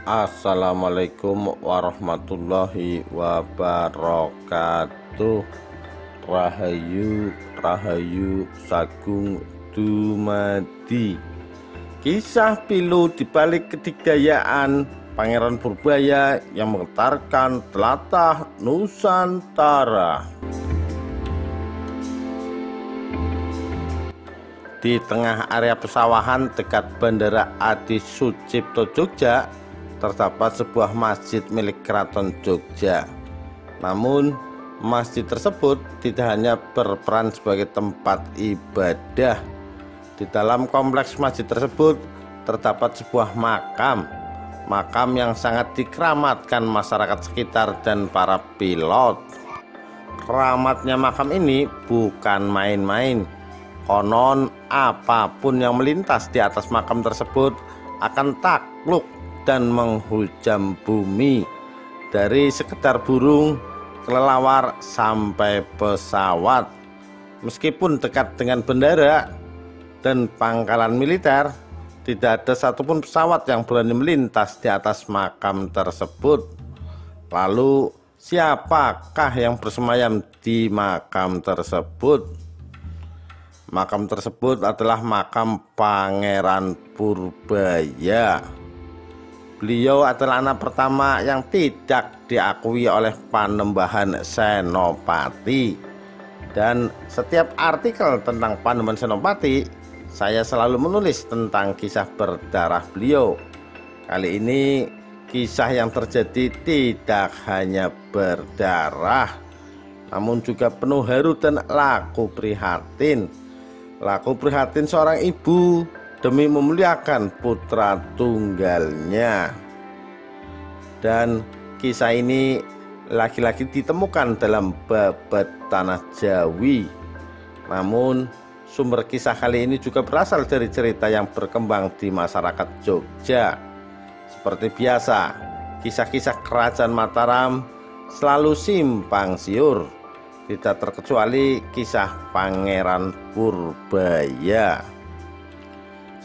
Assalamualaikum warahmatullahi wabarakatuh. Rahayu Rahayu Sagung Dumadi. Kisah pilu dibalik kedikdayaan Pangeran Purbaya yang menggetarkan tlatah Nusantara. Di tengah area pesawahan dekat Bandara Adi Sucipto Jogja terdapat sebuah masjid milik Keraton Jogja. Namun masjid tersebut tidak hanya berperan sebagai tempat ibadah. Di dalam kompleks masjid tersebut terdapat sebuah makam yang sangat dikeramatkan masyarakat sekitar dan para pilot. Keramatnya makam ini bukan main-main. Konon apapun yang melintas di atas makam tersebut akan takluk dan menghujam bumi, dari sekedar burung, kelelawar sampai pesawat. Meskipun dekat dengan bandara dan pangkalan militer, tidak ada satupun pesawat yang berani melintas di atas makam tersebut. Lalu siapakah yang bersemayam di makam tersebut? Makam tersebut adalah makam Pangeran Purbaya. Beliau adalah anak pertama yang tidak diakui oleh Panembahan Senopati. Dan setiap artikel tentang Panembahan Senopati, saya selalu menulis tentang kisah berdarah beliau. Kali ini kisah yang terjadi tidak hanya berdarah, namun juga penuh haru dan laku prihatin. Laku prihatin seorang ibu demi memuliakan putra tunggalnya. Dan kisah ini lagi-lagi ditemukan dalam Babat Tanah Jawi. Namun sumber kisah kali ini juga berasal dari cerita yang berkembang di masyarakat Jogja. Seperti biasa, kisah-kisah kerajaan Mataram selalu simpang siur, tidak terkecuali kisah Pangeran Purbaya.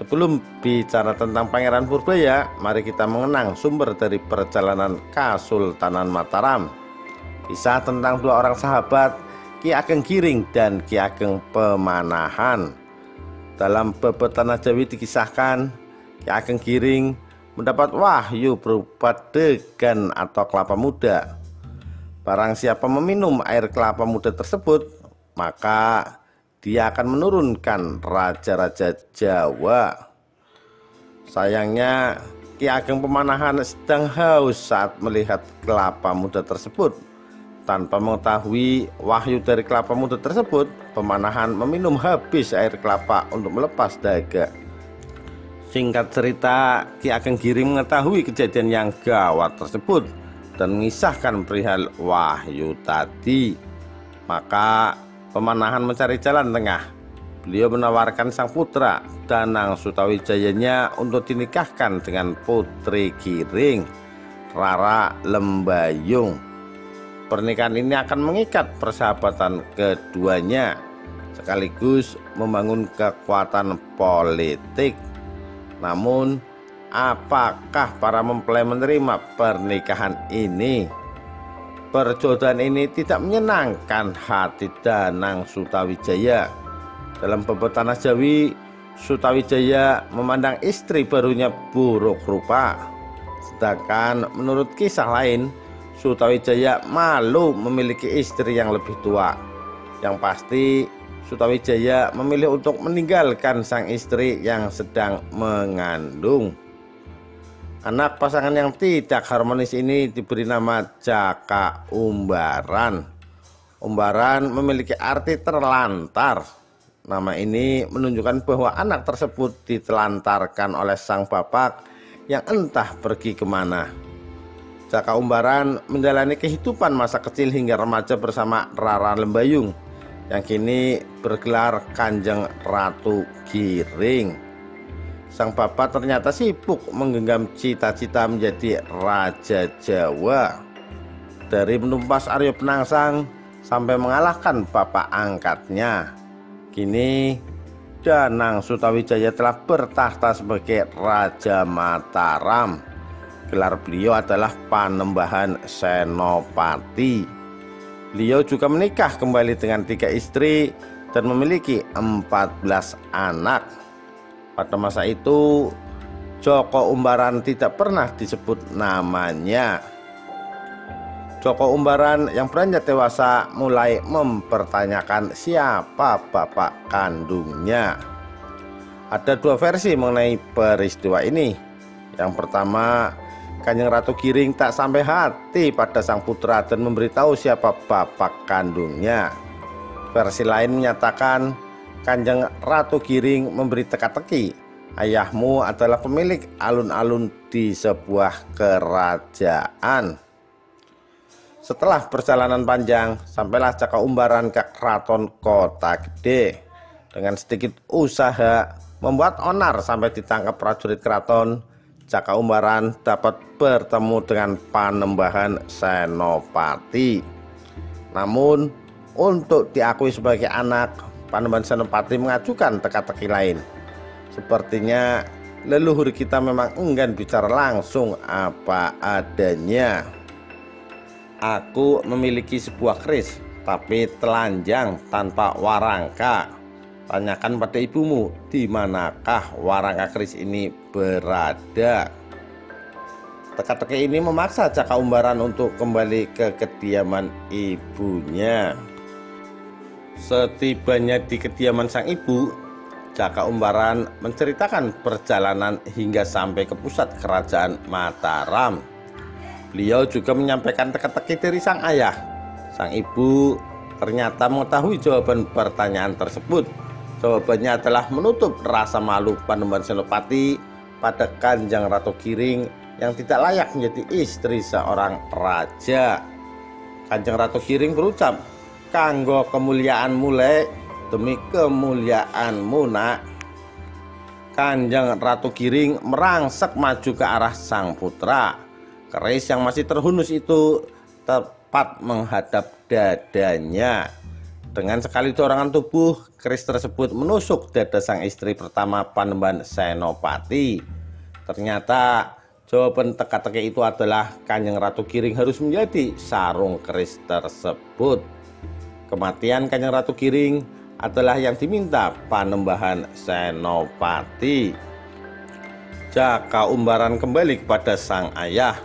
Sebelum bicara tentang Pangeran Purbaya, mari kita mengenang sumber dari perjalanan Kasultanan Mataram. Kisah tentang dua orang sahabat, Ki Ageng Giring dan Ki Ageng Pemanahan. Dalam Babat Tanah Jawi dikisahkan, Ki Ageng Giring mendapat wahyu berupa degan atau kelapa muda. Barang siapa meminum air kelapa muda tersebut, maka dia akan menurunkan raja-raja Jawa. Sayangnya Ki Ageng Pemanahan sedang haus saat melihat kelapa muda tersebut. Tanpa mengetahui wahyu dari kelapa muda tersebut, Pemanahan meminum habis air kelapa untuk melepas dahaga. Singkat cerita, Ki Ageng Giring mengetahui kejadian yang gawat tersebut dan mengisahkan perihal wahyu tadi. Maka Pemanahan mencari jalan tengah. Beliau menawarkan sang putra Danang Sutawijayanya untuk dinikahkan dengan putri Giring, Rara Lembayung. Pernikahan ini akan mengikat persahabatan keduanya, sekaligus membangun kekuatan politik. Namun, apakah para mempelai menerima pernikahan ini? Perjodohan ini tidak menyenangkan hati Danang Sutawijaya. Dalam Babat Tanah Jawi, Sutawijaya memandang istri barunya buruk rupa. Sedangkan menurut kisah lain, Sutawijaya malu memiliki istri yang lebih tua. Yang pasti Sutawijaya memilih untuk meninggalkan sang istri yang sedang mengandung. Anak pasangan yang tidak harmonis ini diberi nama Jaka Umbaran. Umbaran memiliki arti terlantar. Nama ini menunjukkan bahwa anak tersebut ditelantarkan oleh sang bapak yang entah pergi kemana. Jaka Umbaran menjalani kehidupan masa kecil hingga remaja bersama Rara Lembayung yang kini bergelar Kanjeng Ratu Giring. Sang bapak ternyata sibuk menggenggam cita-cita menjadi Raja Jawa. Dari menumpas Arya Penangsang sampai mengalahkan bapak angkatnya, kini Danang Sutawijaya telah bertahta sebagai Raja Mataram. Gelar beliau adalah Panembahan Senopati. Beliau juga menikah kembali dengan 3 istri dan memiliki 14 anak. Pada masa itu Joko Umbaran tidak pernah disebut namanya. Joko Umbaran yang beranjak dewasa mulai mempertanyakan siapa bapak kandungnya. Ada 2 versi mengenai peristiwa ini. Yang pertama, Kanjeng Ratu Giring tak sampai hati pada sang putra dan memberitahu siapa bapak kandungnya. Versi lain menyatakan Kanjeng Ratu Giring memberi teka-teki, ayahmu adalah pemilik alun-alun di sebuah kerajaan. Setelah perjalanan panjang, sampailah Caka Umbaran ke Keraton Kota Gede. Dengan sedikit usaha membuat onar sampai ditangkap prajurit keraton, Caka Umbaran dapat bertemu dengan Panembahan Senopati. Namun, untuk diakui sebagai anak, Panembahan Senopati mengajukan teka-teki lain. Sepertinya leluhur kita memang enggan bicara langsung apa adanya. Aku memiliki sebuah keris, tapi telanjang tanpa warangka. Tanyakan pada ibumu, di manakah warangka keris ini berada. Teka-teki ini memaksa Caka Umbaran untuk kembali ke kediaman ibunya. Setibanya di kediaman sang ibu, Caka Umbaran menceritakan perjalanan hingga sampai ke pusat kerajaan Mataram. Beliau juga menyampaikan teka-teki dari sang ayah. Sang ibu ternyata mengetahui jawaban pertanyaan tersebut. Jawabannya adalah menutup rasa malu Panembahan Senopati pada Kanjeng Ratu Giring yang tidak layak menjadi istri seorang raja. Kanjeng Ratu Giring berucap, "Kanggo kemuliaanmu lek, demi kemuliaanmu nak." Kanjeng Ratu Giring merangsek maju ke arah sang putra. Keris yang masih terhunus itu tepat menghadap dadanya. Dengan sekali dorongan tubuh, keris tersebut menusuk dada sang istri pertama Panembahan Senopati. Ternyata jawaban teka-teki itu adalah Kanjeng Ratu Giring harus menjadi sarung keris tersebut. Kematian Kanjeng Ratu Giring adalah yang diminta Panembahan Senopati. Caka Umbaran kembali kepada sang ayah.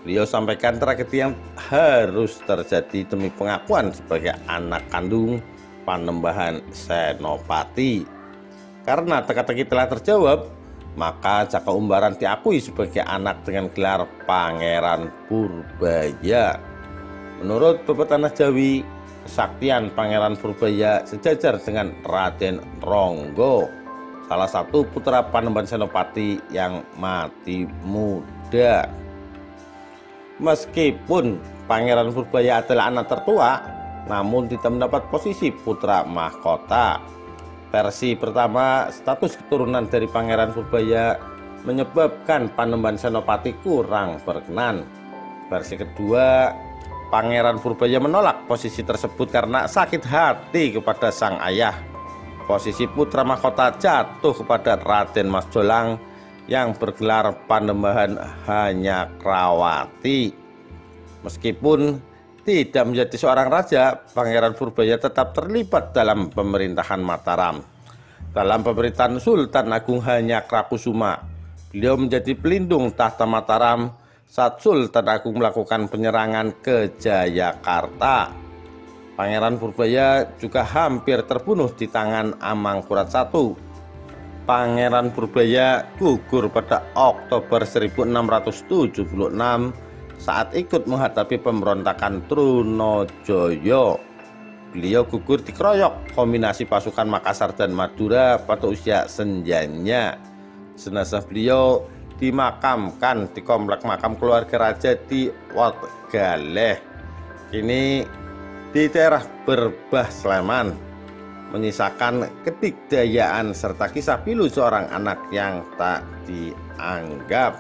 Beliau sampaikan tragedi yang harus terjadi demi pengakuan sebagai anak kandung Panembahan Senopati. Karena teka-teki telah terjawab, maka Caka Umbaran diakui sebagai anak dengan gelar Pangeran Purbaya. Menurut Bebet Tanah Jawi, kesaktian Pangeran Purbaya sejajar dengan Raden Ronggo, salah satu putra Panembahan Senopati yang mati muda. Meskipun Pangeran Purbaya adalah anak tertua, namun tidak mendapat posisi putra mahkota. Versi pertama, status keturunan dari Pangeran Purbaya menyebabkan Panembahan Senopati kurang berkenan. Versi kedua, Pangeran Purbaya menolak posisi tersebut karena sakit hati kepada sang ayah. Posisi putra mahkota jatuh kepada Raden Mas Jolang yang bergelar Panembahan Hanyakrawati. Meskipun tidak menjadi seorang raja, Pangeran Purbaya tetap terlibat dalam pemerintahan Mataram. Dalam pemerintahan Sultan Agung Hanyakrakusuma, beliau menjadi pelindung tahta Mataram saat Sultan Agung melakukan penyerangan ke Jayakarta. Pangeran Purbaya juga hampir terbunuh di tangan Amangkurat I. Pangeran Purbaya gugur pada Oktober 1676 saat ikut menghadapi pemberontakan Trunojoyo. Beliau gugur dikeroyok kombinasi pasukan Makassar dan Madura pada usia senjanya. Jenazah beliau dimakamkan di komplek makam keluarga raja di Wotgaleh, kini di daerah Berbah, Sleman, menyisakan kedikdayaan serta kisah pilu seorang anak yang tak dianggap.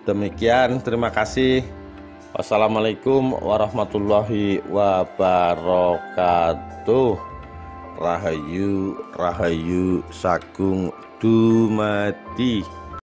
Demikian, terima kasih. Wassalamualaikum warahmatullahi wabarakatuh. Rahayu, Rahayu Sagung Dumadi.